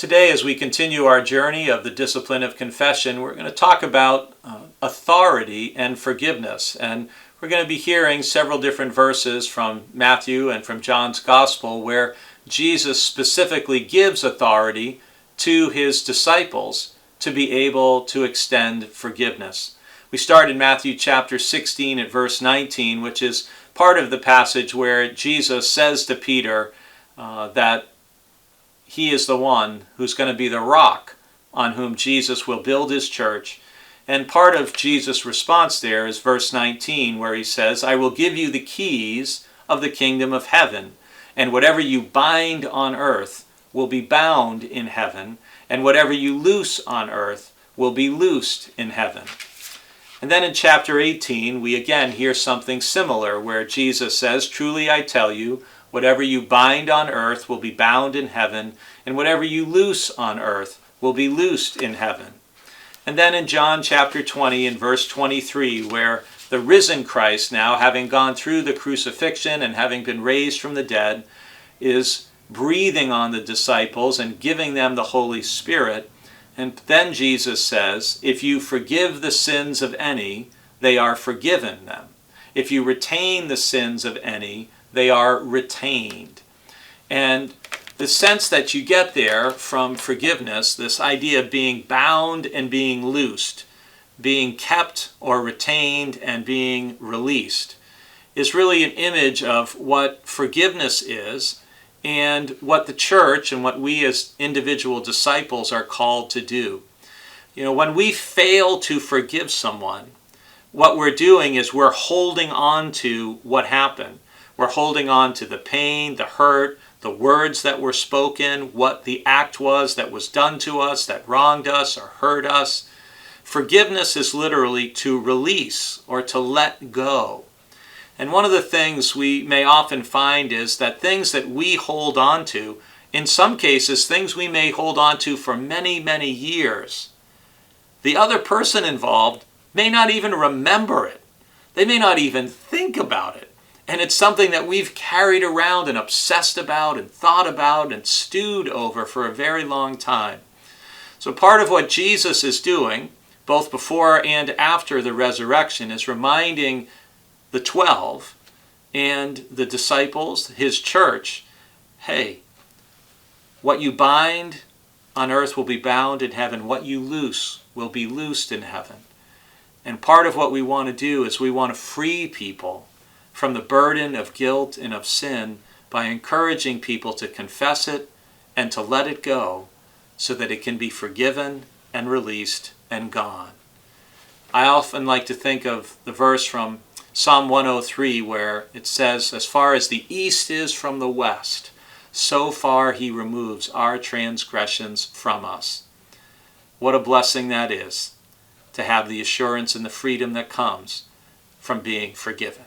Today, as we continue our journey of the discipline of confession, we're going to talk about authority and forgiveness. And we're going to be hearing several different verses from Matthew and from John's Gospel where Jesus specifically gives authority to his disciples to be able to extend forgiveness. We start in Matthew chapter 16 at verse 19, which is part of the passage where Jesus says to Peter that he is the one who's going to be the rock on whom Jesus will build his church. And part of Jesus' response there is verse 19, where he says, "I will give you the keys of the kingdom of heaven, and whatever you bind on earth will be bound in heaven, and whatever you loose on earth will be loosed in heaven." And then in chapter 18, we again hear something similar, where Jesus says, "Truly I tell you, whatever you bind on earth will be bound in heaven, and whatever you loose on earth will be loosed in heaven." And then in John chapter 20 and verse 23, where the risen Christ, now having gone through the crucifixion and having been raised from the dead, is breathing on the disciples and giving them the Holy Spirit. And then Jesus says, "If you forgive the sins of any, they are forgiven them. If you retain the sins of any, they are retained." And the sense that you get there from forgiveness, this idea of being bound and being loosed, being kept or retained and being released, is really an image of what forgiveness is and what the church and what we as individual disciples are called to do. You know, when we fail to forgive someone, what we're doing is we're holding on to what happened. We're holding on to the pain, the hurt, the words that were spoken, what the act was that was done to us, that wronged us or hurt us. Forgiveness is literally to release or to let go. And one of the things we may often find is that things that we hold on to, in some cases, things we may hold on to for many, many years, the other person involved may not even remember it. They may not even think about it. And it's something that we've carried around and obsessed about and thought about and stewed over for a very long time. So part of what Jesus is doing, both before and after the resurrection, is reminding the 12 and the disciples, his church, hey, what you bind on earth will be bound in heaven. What you loose will be loosed in heaven. And part of what we want to do is we want to free people from the burden of guilt and of sin by encouraging people to confess it and to let it go so that it can be forgiven and released and gone. I often like to think of the verse from Psalm 103 where it says, "As far as the east is from the west, so far he removes our transgressions from us." What a blessing that is, to have the assurance and the freedom that comes from being forgiven.